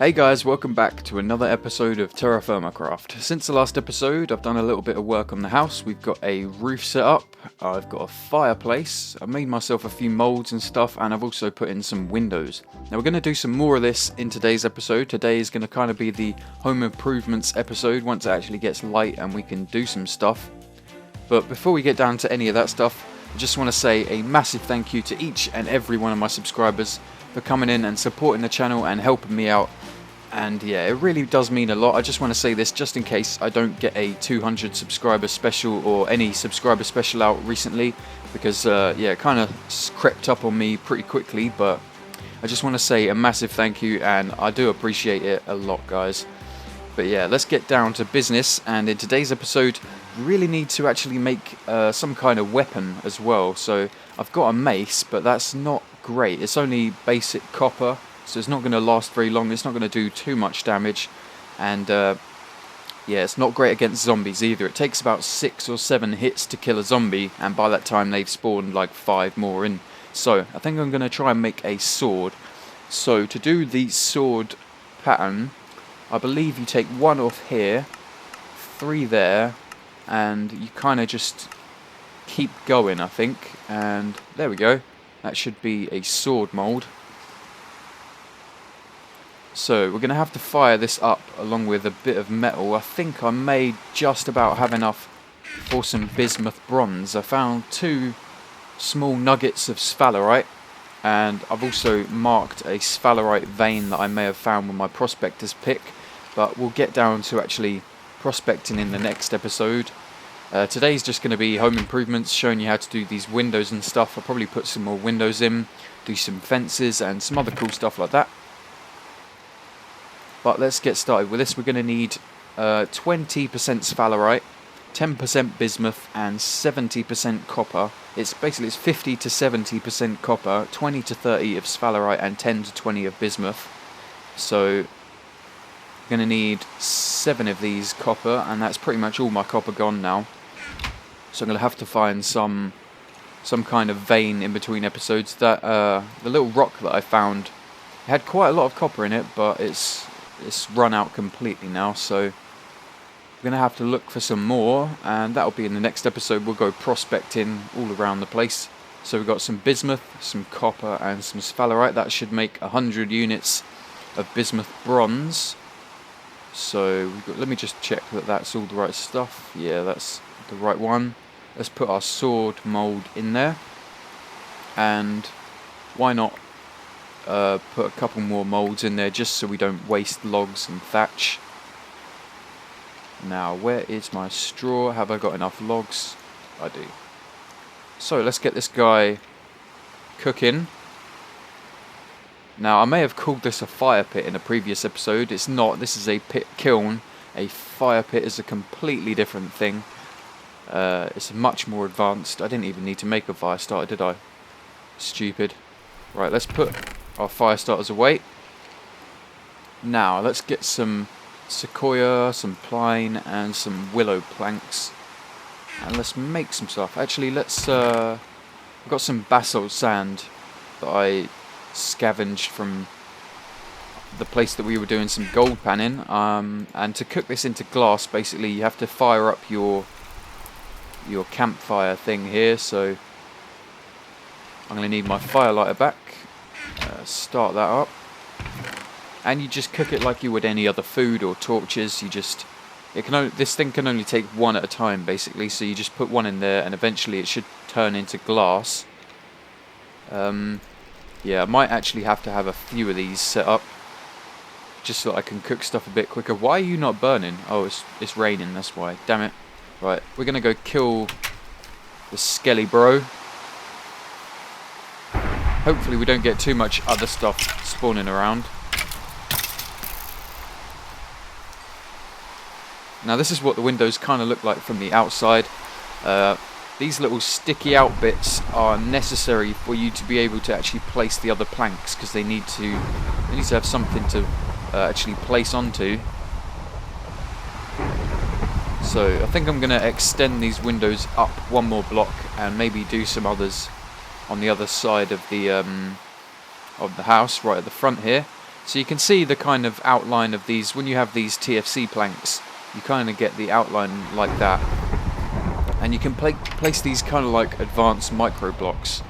Hey guys, welcome back to another episode of TerraFirmaCraft. Since the last episode, I've done a little bit of work on the house. We've got a roof set up, I've got a fireplace, I've made myself a few molds and stuff, and I've also put in some windows. Now we're going to do some more of this in today's episode. Today is going to kind of be the home improvements episode once it actually gets light and we can do some stuff. But before we get down to any of that stuff, I just want to say a massive thank you to each and every one of my subscribers for coming in and supporting the channel and helping me out. And yeah, it really does mean a lot. I just want to say this just in case I don't get a 200 subscriber special or any subscriber special out recently, because yeah, it kind of crept up on me pretty quickly. But I just want to say a massive thank you, and I do appreciate it a lot, guys. But yeah, let's get down to business. And in today's episode, we really need to actually make some kind of weapon as well. So I've got a mace, but that's not great. It's only basic copper, so it's not going to last very long. It's not going to do too much damage, and yeah, it's not great against zombies either. It takes about 6 or 7 hits to kill a zombie, and by that time they've spawned like 5 more in. So I think I'm going to try and make a sword. So to do the sword pattern, I believe you take 1 off here, 3 there, and you kind of just keep going, I think. And there we go. That should be a sword mold. So we're going to have to fire this up along with a bit of metal. I think I may just about have enough for some Bismuth Bronze. I found 2 small nuggets of sphalerite, and I've also marked a sphalerite vein that I may have found with my prospector's pick, but we'll get down to actually prospecting in the next episode. Today's just going to be home improvements, showing you how to do these windows and stuff. I'll probably put some more windows in, do some fences and some other cool stuff like that. But let's get started with this. We're going to need 20% sphalerite, 10% bismuth, and 70% copper. It's 50 to 70% copper, 20 to 30 of sphalerite, and 10 to 20 of bismuth. So we're going to need 7 of these copper, and that's pretty much all my copper gone now. So I'm going to have to find some kind of vein in between episodes. That the little rock that I found, it had quite a lot of copper in it, but it's run out completely now, so we're going to have to look for some more, and that'll be in the next episode. We'll go prospecting all around the place. So we've got some bismuth, some copper, and some sphalerite. That should make 100 units of Bismuth Bronze. So let me just check that that's all the right stuff. Yeah, that's the right one. Let's put our sword mold in there, and why not put a couple more molds in there just so we don't waste logs and thatch. Now, where is my straw? Have I got enough logs? I do. So let's get this guy cooking. Now, I may have called this a fire pit in a previous episode. It's not. This is a pit kiln. A fire pit is a completely different thing. It's much more advanced. I didn't even need to make a fire starter, did I? Stupid. Right, let's put our fire starters away. Now let's get some sequoia, some pine, and some willow planks, and let's make some stuff. Actually, let's I've got some basalt sand that I scavenged from the place that we were doing some gold panning, and to cook this into glass, basically you have to fire up your campfire thing here. So I'm going to need my firelighter back. Start that up, and you just cook it like you would any other food or torches. This thing can only take 1 at a time, basically. So you just put 1 in there, and eventually it should turn into glass. Yeah, I might actually have to have a few of these set up just so that I can cook stuff a bit quicker. Why are you not burning? Oh, it's raining, that's why. Damn it. Right, we're gonna go kill the skelly bro. Hopefully we don't get too much other stuff spawning around. Now this is what the windows kind of look like from the outside. These little sticky out bits are necessary for you to be able to actually place the other planks, because they need to have something to actually place onto. So I think I'm going to extend these windows up 1 more block and maybe do some others on the other side of the house, right at the front here. So you can see the kind of outline of these. When you have these TFC planks, you kind of get the outline like that. And you can place these kind of like advanced micro blocks.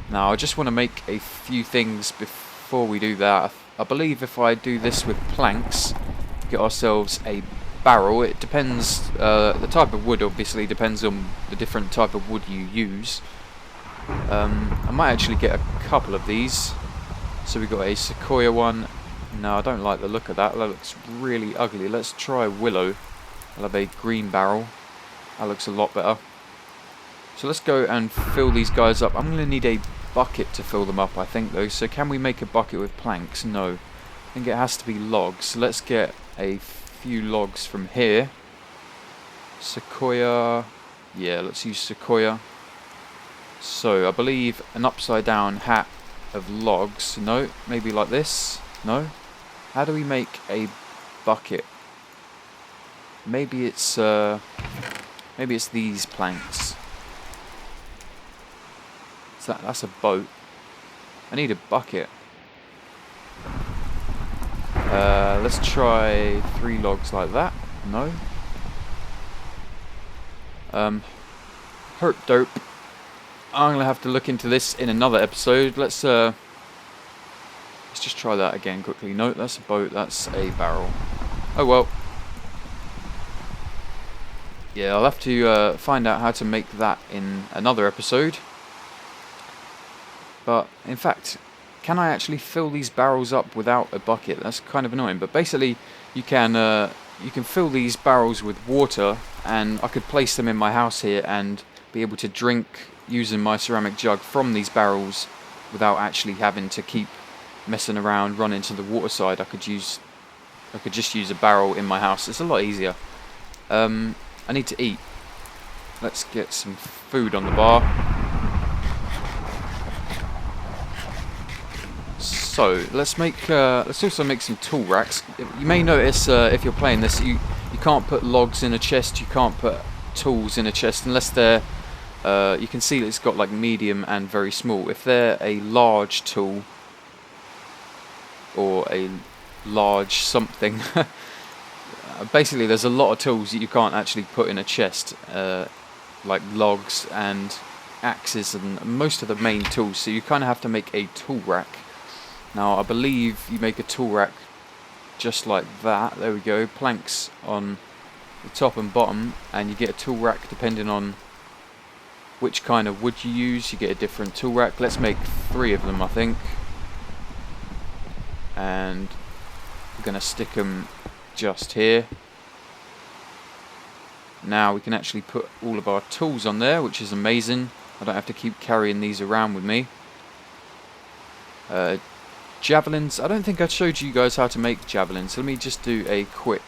Now I just want to make a few things before we do that. I believe if I do this with planks, get ourselves a barrel. It depends, the type of wood obviously depends on the different type of wood you use. I might actually get a couple of these. So we've got a sequoia one. No, I don't like the look of that. That looks really ugly. Let's try willow. I'll have a green barrel. That looks a lot better. So let's go and fill these guys up. I'm going to need a bucket to fill them up, I think, though. So can we make a bucket with planks? No. I think it has to be logs. So let's get a few logs from here. Sequoia. Yeah, let's use sequoia. So I believe an upside down hat of logs. No, maybe like this. No. How do we make a bucket? Maybe it's these planks. So that's a boat. I need a bucket. Let's try 3 logs like that. No. Herp dope. I'm gonna have to look into this in another episode. Let's just try that again quickly. No, that's a boat. That's a barrel. Oh well. Yeah, I'll have to find out how to make that in another episode. But in fact, can I actually fill these barrels up without a bucket? That's kind of annoying. But basically, you can fill these barrels with water, and I could place them in my house here and be able to drink using my ceramic jug from these barrels without actually having to keep messing around, run into the water side. I could just use a barrel in my house. It's a lot easier. I need to eat. Let's get some food on the bar. So let's also make some tool racks. You may notice if you're playing this, you can't put logs in a chest. You can't put tools in a chest unless they're. You can see that it's got like medium and very small. If they're a large tool or a large something, basically there's a lot of tools that you can't actually put in a chest, like logs and axes and most of the main tools. So you kind of have to make a tool rack. Now I believe you make a tool rack just like that. There we go. Planks on the top and bottom, and you get a tool rack depending on which kind of wood you use. You get a different tool rack. Let's make 3 of them, I think, and we're gonna stick them just here. Now we can actually put all of our tools on there, which is amazing. I don't have to keep carrying these around with me. Javelins. I don't think I showed you guys how to make javelins. So let me just do a quick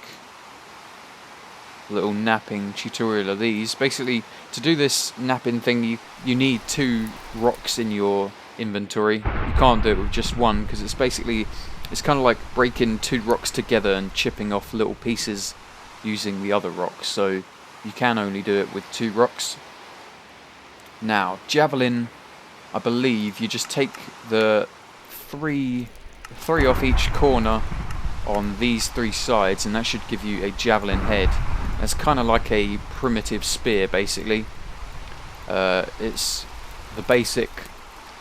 little napping tutorial of these. Basically, to do this napping thing, you need 2 rocks in your inventory. You can't do it with just one, because it's kind of like breaking 2 rocks together and chipping off little pieces using the other rocks. So you can only do it with 2 rocks. Now, javelin, I believe you just take the 3 off each corner on these 3 sides, and that should give you a javelin head. It's kind of like a primitive spear, basically. It's the basic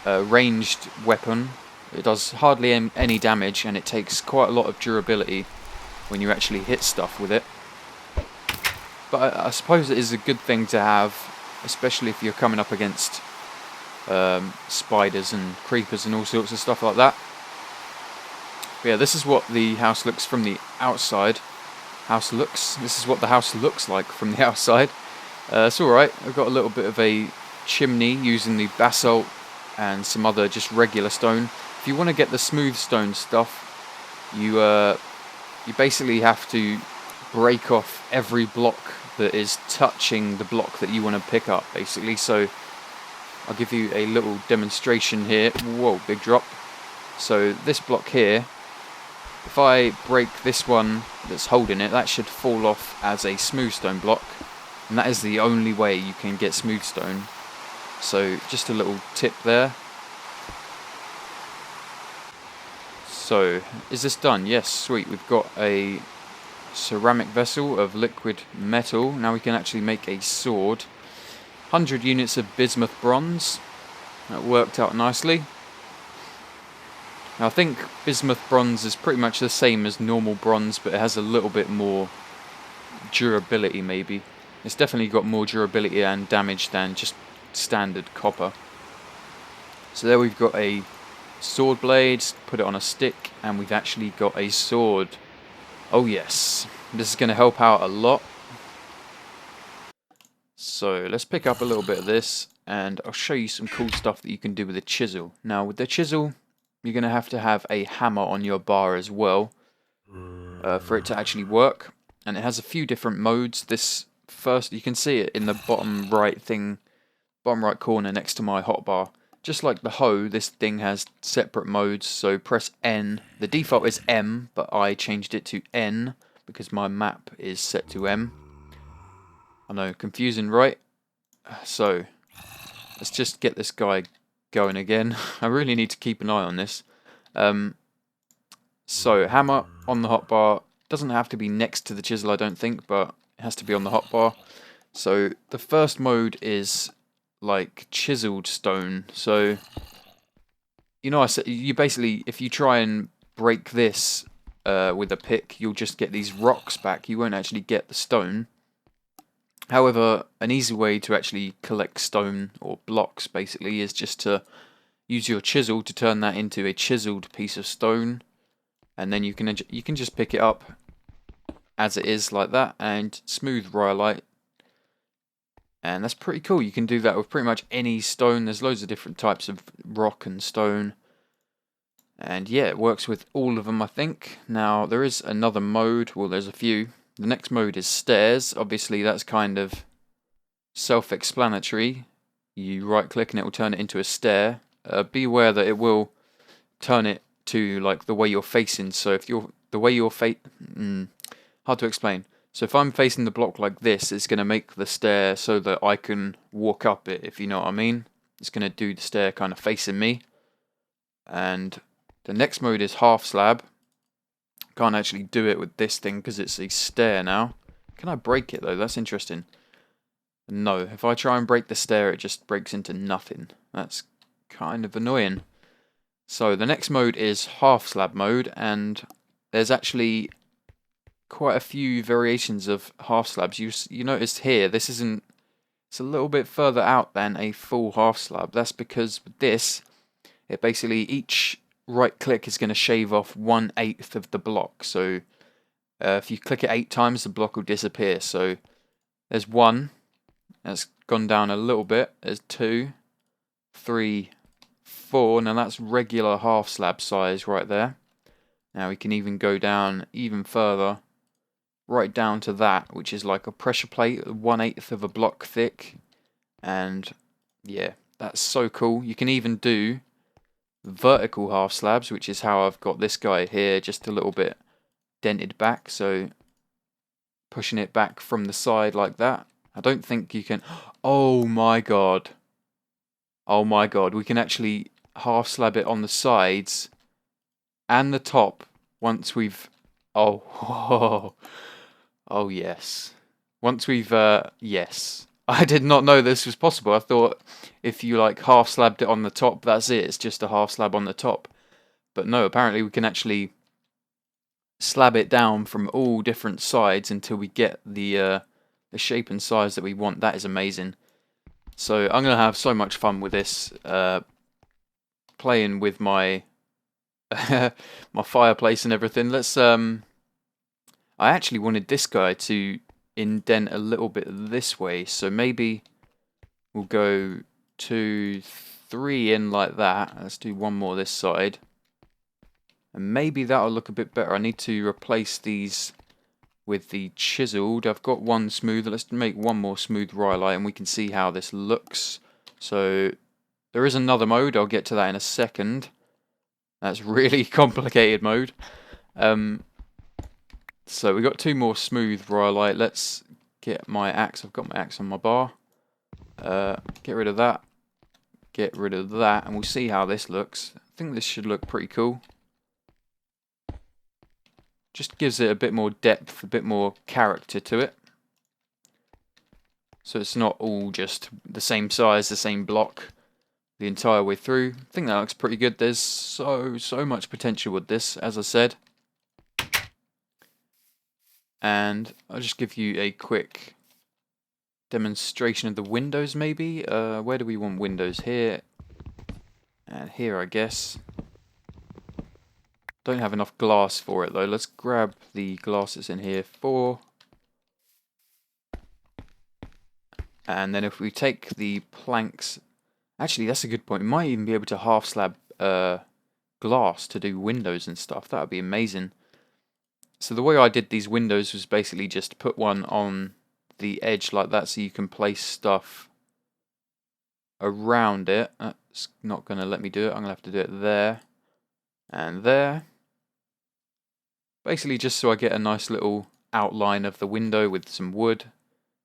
ranged weapon. It does hardly any damage, and it takes quite a lot of durability when you actually hit stuff with it. But I suppose it is a good thing to have, especially if you're coming up against spiders and creepers and all sorts of stuff like that. But yeah, this is what the house looks from the outside. This is what the house looks like from the outside. It's alright. I've got a little bit of a chimney using the basalt and some other just regular stone. If you want to get the smooth stone stuff, you basically have to break off every block that is touching the block that you want to pick up, basically. So I'll give you a little demonstration here. Whoa, big drop. So this block here, if I break this one that's holding it, that should fall off as a smooth stone block, and that is the only way you can get smooth stone. So just a little tip there. So, is this done? Yes, sweet. We've got a ceramic vessel of liquid metal. Now we can actually make a sword. 100 units of bismuth bronze. That worked out nicely. Now, I think bismuth bronze is pretty much the same as normal bronze, but it has a little bit more durability maybe. It's definitely got more durability and damage than just standard copper. So there we've got a sword blade, put it on a stick, and we've actually got a sword. Oh yes, this is going to help out a lot. So let's pick up a little bit of this, and I'll show you some cool stuff that you can do with a chisel. Now with the chisel, you're going to have a hammer on your bar as well for it to actually work. And it has a few different modes. This first, you can see it in the bottom right corner next to my hotbar. Just like the hoe, this thing has separate modes, so press N. The default is M, but I changed it to N because my map is set to M. I know, confusing, right? So, let's just get this guy going again. I really need to keep an eye on this. So, hammer on the hotbar. Doesn't have to be next to the chisel, I don't think, but it has to be on the hotbar. So, the first mode is like chiseled stone. So, you know, you basically, if you try and break this with a pick, you'll just get these rocks back. You won't actually get the stone. However, an easy way to actually collect stone or blocks basically is just to use your chisel to turn that into a chiseled piece of stone, and then you can just pick it up as it is like that and smooth rhyolite. And that's pretty cool. You can do that with pretty much any stone. There's loads of different types of rock and stone. And yeah, it works with all of them, I think. Now, there is another mode. Well, there's a few. The next mode is stairs. Obviously, that's kind of self-explanatory. You right-click and it will turn it into a stair. Be aware that it will turn it to like the way you're facing. So if you're hard to explain. So if I'm facing the block like this, it's going to make the stair so that I can walk up it, if you know what I mean. It's going to do the stair kind of facing me. And the next mode is half slab. Can't actually do it with this thing because it's a stair now. Can I break it though? That's interesting. No, if I try and break the stair, it just breaks into nothing. That's kind of annoying. So the next mode is half slab mode, and there's actually quite a few variations of half slabs. You notice here, it's a little bit further out than a full half slab. That's because with this, it basically, each right click is going to shave off 1/8 of the block. So if you click it 8 times, the block will disappear. So there's 1, that's gone down a little bit. There's 2, 3, 4. Now that's regular half slab size right there. Now we can even go down even further, right down to that, which is like a pressure plate, 1/8 of a block thick. And yeah, that's so cool. You can even do vertical half slabs, which is how I've got this guy here, just a little bit dented back. So pushing it back from the side like that. I don't think you can. Oh my god. Oh my god. We can actually half slab it on the sides and the top once we've. Oh. Whoa. Oh yes. Once we've yes. I did not know this was possible. I thought if you like half slabbed it on the top, that's it. It's just a half slab on the top. But no, apparently we can actually slab it down from all different sides until we get the shape and size that we want. That is amazing. So I'm gonna have so much fun with this, playing with my my fireplace and everything. Let's I actually wanted this guy to indent a little bit this way, so maybe we'll go 2, 3 in like that. Let's do one more this side, and maybe that'll look a bit better. I need to replace these with the chiseled. I've got one smooth. Let's make one more smooth rhyolite and we can see how this looks. So there is another mode, I'll get to that in a second. That's really complicated mode. So we got 2 more smooth rhyolite. Let's get my axe. I've got my axe on my bar. Get rid of that. Get rid of that, and we'll see how this looks. I think this should look pretty cool. Just gives it a bit more depth, a bit more character to it. So it's not all just the same size, the same block the entire way through. I think that looks pretty good. There's so much potential with this, as I said. And I'll just give you a quick demonstration of the windows maybe. Where do we want windows? Here and here, I guess. Don't have enough glass for it though. Let's grab the glasses in here. 4. And then if we take the planks... Actually, that's a good point. We might even be able to half slab glass to do windows and stuff. That would be amazing. So the way I did these windows was basically just put one on the edge like that so you can place stuff around it. That's not going to let me do it. I'm going to have to do it there and there. Basically just so I get a nice little outline of the window with some wood,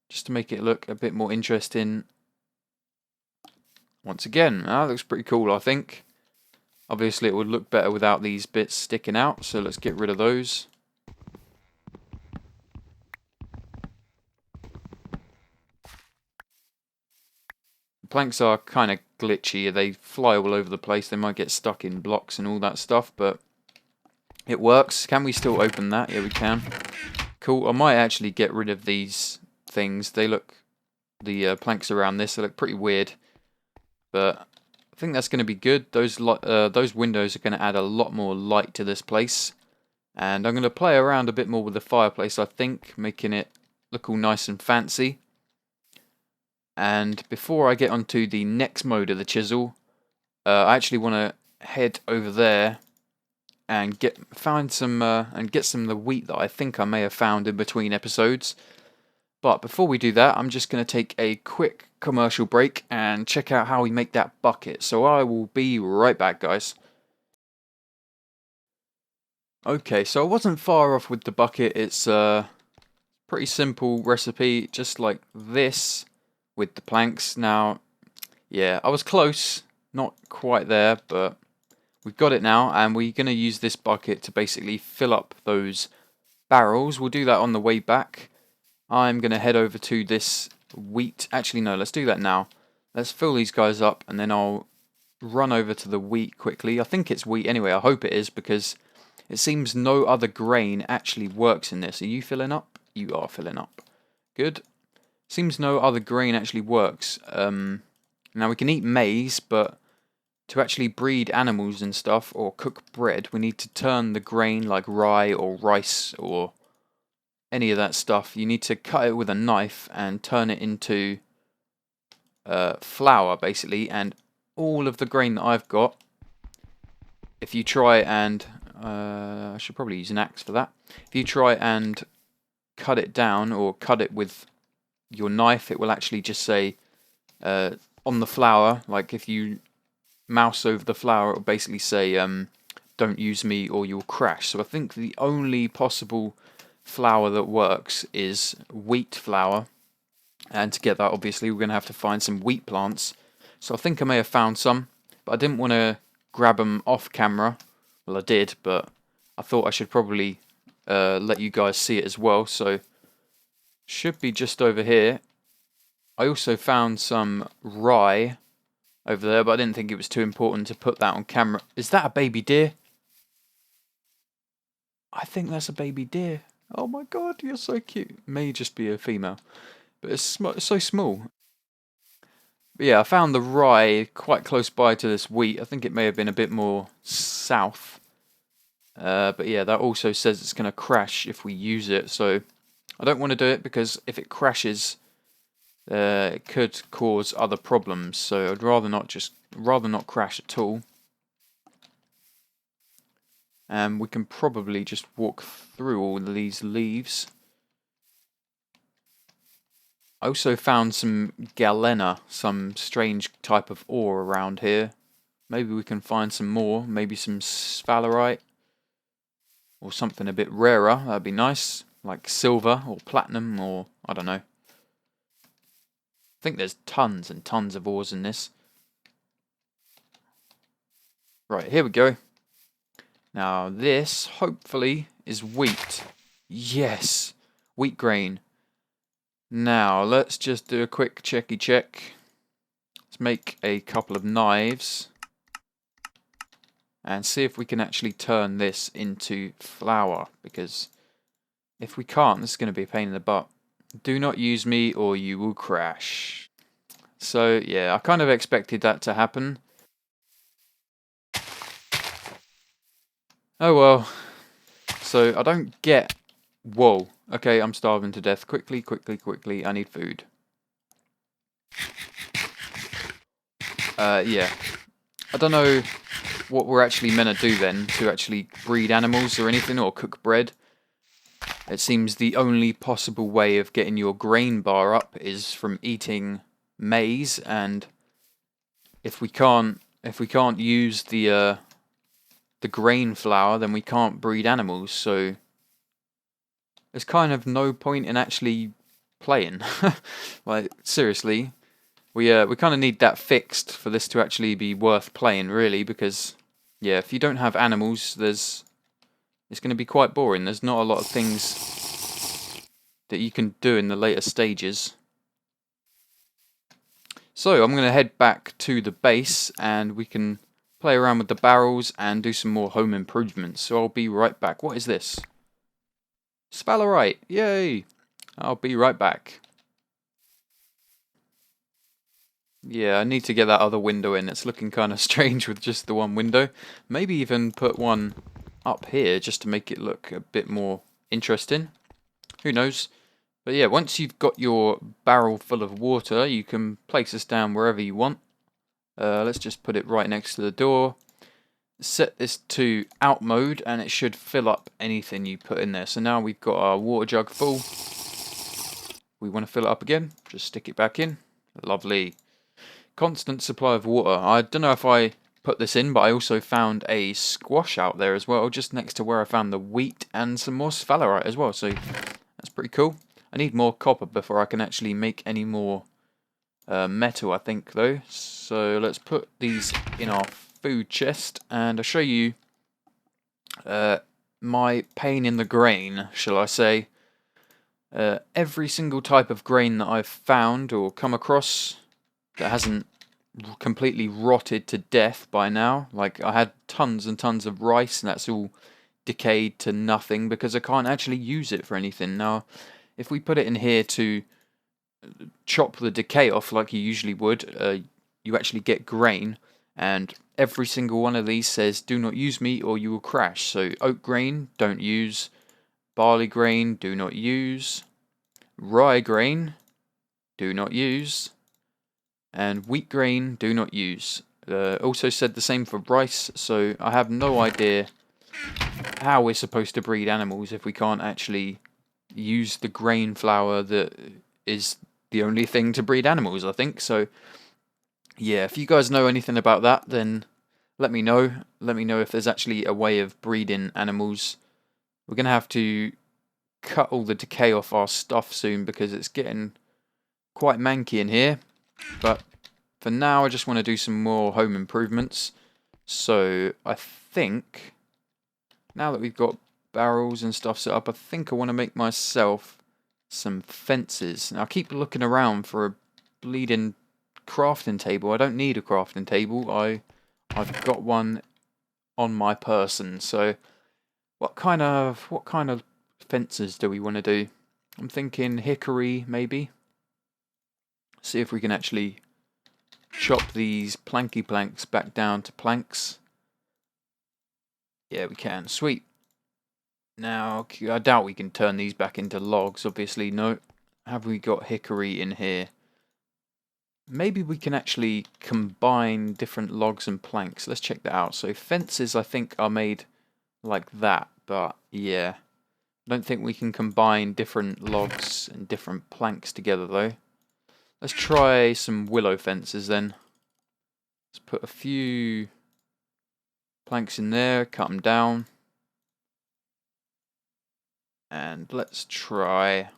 just to make it look a bit more interesting. Once again, that looks pretty cool, I think. Obviously it would look better without these bits sticking out, so let's get rid of those. The planks are kind of glitchy, they fly all over the place, they might get stuck in blocks and all that stuff, but it works. Can we still open that? Yeah, we can. Cool, I might actually get rid of these things. They look, the planks around this, they look pretty weird, but I think that's going to be good. Those windows are going to add a lot more light to this place, and I'm going to play around a bit more with the fireplace, I think, making it look all nice and fancy. And before I get onto the next mode of the chisel, I actually want to head over there and get some of the wheat that I think I may have found in between episodes. But before we do that, I'm just going to take a quick commercial break and check out how we make that bucket. So I will be right back, guys. Okay, so I wasn't far off with the bucket. It's a pretty simple recipe, just like this with the planks. Now, yeah, I was close, not quite there, but we've got it now, and we're going to use this bucket to basically fill up those barrels. We'll do that on the way back. I'm going to head over to this wheat. Actually, no, let's do that now. Let's fill these guys up, and then I'll run over to the wheat quickly. I think it's wheat anyway. I hope it is, because it seems no other grain actually works in this. Are you filling up? You are filling up. Good. Seems no other grain actually works. Now, we can eat maize, but to actually breed animals and stuff, or cook bread, we need to turn the grain like rye or rice or any of that stuff. You need to cut it with a knife and turn it into flour, basically. And all of the grain that I've got, if you try and... I should probably use an axe for that. If you try and cut it down, or cut it with your knife, it will actually just say on the flour, like if you mouse over the flour, it will basically say don't use me or you'll crash. So I think the only possible flour that works is wheat flour, and to get that, obviously, we're going to have to find some wheat plants. So I think I may have found some, but I didn't want to grab them off camera. Well, I did, but I thought I should probably let you guys see it as well. So should be just over here. I also found some rye over there, but I didn't think it was too important to put that on camera. Is that a baby deer? I think that's a baby deer. Oh my god, you're so cute. May just be a female, but it's so small. But yeah, I found the rye quite close by to this wheat. I think it may have been a bit more south. But yeah, that also says it's going to crash if we use it. So I don't want to do it, because if it crashes, it could cause other problems. So I'd rather not crash at all. And we can probably just walk through all of these leaves. I also found some galena, some strange type of ore around here. Maybe we can find some more, maybe some sphalerite, or something a bit rarer. That'd be nice, like silver or platinum, or I don't know. I think there's tons and tons of ores in this. Right, here we go. Now this, hopefully, is wheat. Yes, wheat grain. Now, let's just do a quick checky check. Let's make a couple of knives and see if we can actually turn this into flour, because if we can't, this is going to be a pain in the butt. Do not use me or you will crash. So yeah, I kind of expected that to happen. Oh well. So I don't get... Whoa. Okay, I'm starving to death. Quickly, quickly, quickly. I need food. Yeah. I don't know what we're actually meant to do then, to actually breed animals or anything, or cook bread. It seems the only possible way of getting your grain bar up is from eating maize, and if we can't use the grain flour, then we can't breed animals, so there's kind of no point in actually playing. Like, seriously, we kind of need that fixed for this to actually be worth playing, really, because yeah, if you don't have animals, it's going to be quite boring. There's not a lot of things that you can do in the later stages. So I'm going to head back to the base and we can play around with the barrels and do some more home improvements. So I'll be right back. What is this? Sphalerite! Yay! I'll be right back. Yeah, I need to get that other window in. It's looking kind of strange with just the one window. Maybe even put one up here just to make it look a bit more interesting. Who knows? But yeah, once you've got your barrel full of water, you can place this down wherever you want. Let's just put it right next to the door. Set this to out mode and it should fill up anything you put in there. So now we've got our water jug full. We want to fill it up again, just stick it back in. Lovely. Constant supply of water. I don't know if I put this in, but I also found a squash out there as well, just next to where I found the wheat and some more sphalerite as well. So that's pretty cool. I need more copper before I can actually make any more metal, I think, though. So let's put these in our food chest, and I'll show you my pain in the grain, shall I say. Every single type of grain that I've found or come across that hasn't completely rotted to death by now. Like, I had tons and tons of rice, and that's all decayed to nothing because I can't actually use it for anything. Now, if we put it in here to chop the decay off like you usually would, you actually get grain, and every single one of these says do not use me or you will crash. So oat grain, don't use. Barley grain, do not use. Rye grain, do not use. And wheat grain, do not use. Also said the same for rice, so I have no idea how we're supposed to breed animals if we can't actually use the grain flour that is the only thing to breed animals, I think. So yeah, if you guys know anything about that, then let me know. Let me know if there's actually a way of breeding animals. We're going to have to cut all the decay off our stuff soon because it's getting quite manky in here. But for now, I just want to do some more home improvements. So I think, now that we've got barrels and stuff set up, I think I want to make myself some fences. Now I keep looking around for a bleeding crafting table. I don't need a crafting table. I've got one on my person. So what kind of fences do we want to do? I'm thinking hickory, maybe. See if we can actually chop these planky planks back down to planks. Yeah, we can. Sweet. Now, I doubt we can turn these back into logs, obviously. No. Have we got hickory in here? Maybe we can actually combine different logs and planks. Let's check that out. So fences, I think, are made like that. But, yeah. I don't think we can combine different logs and different planks together, though. Let's try some willow fences, then. Let's put a few planks in there, cut them down. And let's try...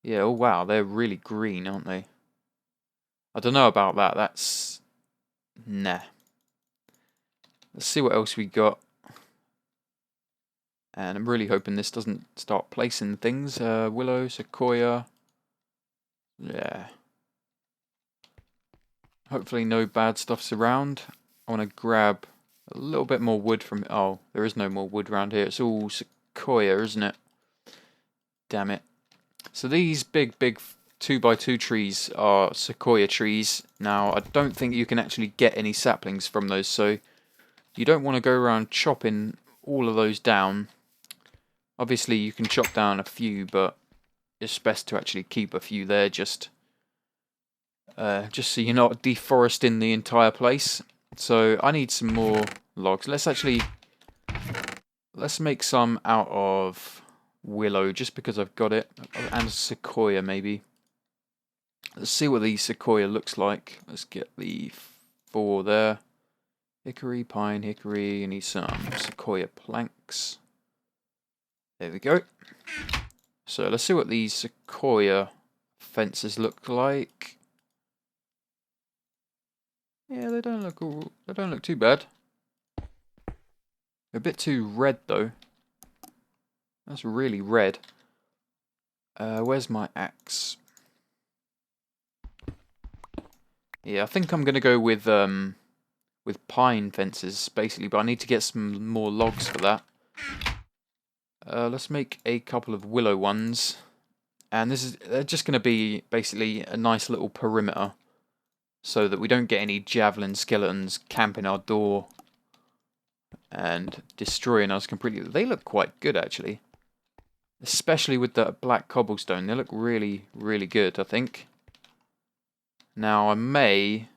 Yeah, oh wow, they're really green, aren't they? I don't know about that, that's... Nah. Let's see what else we got. And I'm really hoping this doesn't start placing things. Willow, sequoia. Yeah. Hopefully no bad stuff's around. I want to grab a little bit more wood from... Oh, there is no more wood around here. It's all sequoia, isn't it? Damn it. So these big 2x2 trees are sequoia trees. Now, I don't think you can actually get any saplings from those, so you don't want to go around chopping all of those down. Obviously, you can chop down a few, but it's best to actually keep a few there just so you're not deforesting the entire place. So I need some more logs. Let's make some out of willow just because I've got it, and sequoia maybe. Let's see what the sequoia looks like. Let's get the 4 there. Hickory, pine, hickory. I need some sequoia planks. There we go. So let's see what these sequoia fences look like. Yeah, they don't look too bad. They're a bit too red though. That's really red. Where's my axe? Yeah, I think I'm gonna go with pine fences basically, but I need to get some more logs for that. Let's make a couple of willow ones, and they're just gonna be basically a nice little perimeter, so that we don't get any javelin skeletons camping our door and destroying us completely. They look quite good actually, especially with the black cobblestone. They look really, really good, I think. Now I may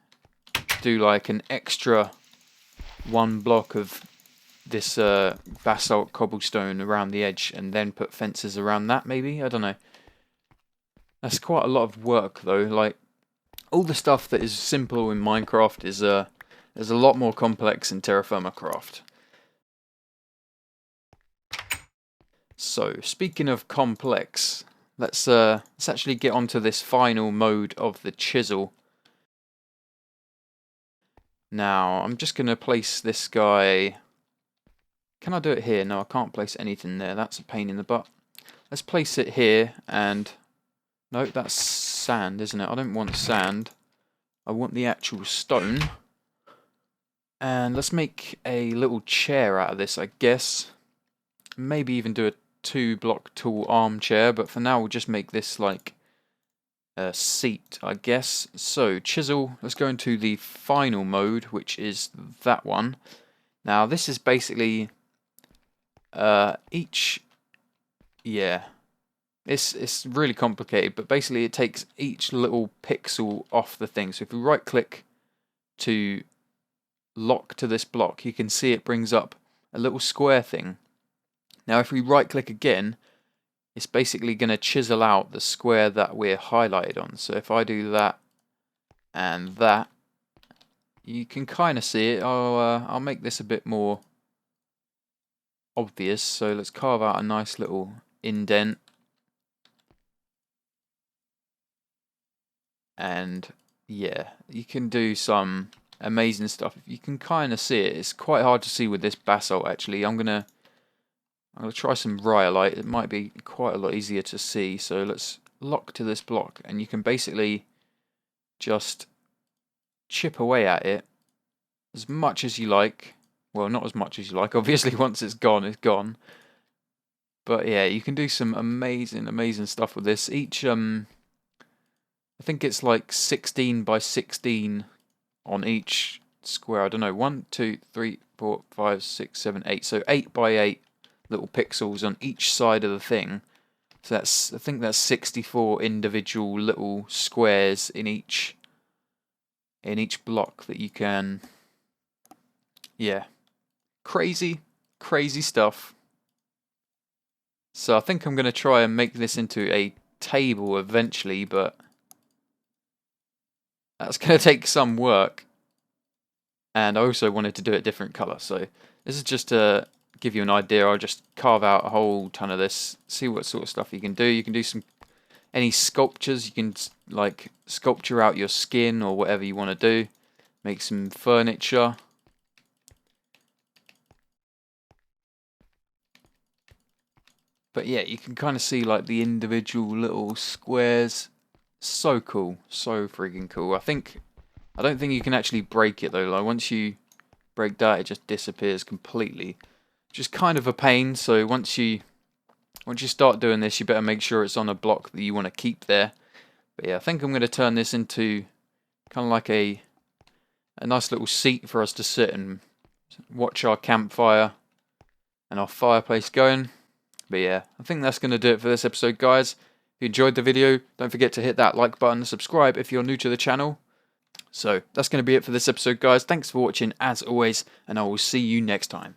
do like an extra 1 block of this basalt cobblestone around the edge and then put fences around that maybe. I don't know. That's quite a lot of work though. Like, all the stuff that is simple in Minecraft is a lot more complex in TerraFirmaCraft. So, speaking of complex, let's actually get onto this final mode of the chisel. Now, I'm just going to place this guy... Can I do it here? No, I can't place anything there. That's a pain in the butt. Let's place it here, and... No, that's sand, isn't it? I don't want sand. I want the actual stone. And let's make a little chair out of this, I guess. Maybe even do a 2-block tall armchair, but for now we'll just make this like a seat, I guess. So, chisel, let's go into the final mode, which is that one. Now, this is basically it's really complicated, but basically it takes each little pixel off the thing. So if we right click to lock to this block, you can see it brings up a little square thing. Now if we right click again, it's basically going to chisel out the square that we're highlighted on. So if I do that and that, you can kind of see it. I'll make this a bit more obvious. So let's carve out a nice little indent. And yeah, you can do some amazing stuff. You can kind of see it. It's quite hard to see with this basalt actually. I'm gonna try some rhyolite. It might be quite a lot easier to see. So let's lock to this block, and you can basically just chip away at it as much as you like. Well, not as much as you like. Obviously, once it's gone, it's gone. But yeah, you can do some amazing stuff with this. Each I think it's like 16 by 16 on each square. I don't know, 1, 2, 3, 4, 5, 6, 7, 8. So 8 by 8 little pixels on each side of the thing. So I think that's 64 individual little squares in each block that you can. Yeah, crazy stuff. So I think I'm going to try and make this into a table eventually, but that's going to take some work. And I also wanted to do it a different colour, so this is just to give you an idea. I'll just carve out a whole ton of this, see what sort of stuff you can do. You can do any sculptures. You can like sculpture out your skin or whatever you want to do. Make some furniture. But yeah, you can kind of see like the individual little squares. So cool, so freaking cool. I don't think you can actually break it though. Like once you break that, it just disappears completely. Just kind of a pain. So once you start doing this, you better make sure it's on a block that you want to keep there. But yeah, I think I'm going to turn this into kind of like a nice little seat for us to sit and watch our campfire and our fireplace going. But yeah, I think that's going to do it for this episode, guys. If you enjoyed the video, don't forget to hit that like button and subscribe if you're new to the channel. So that's going to be it for this episode, guys. Thanks for watching as always, and I will see you next time.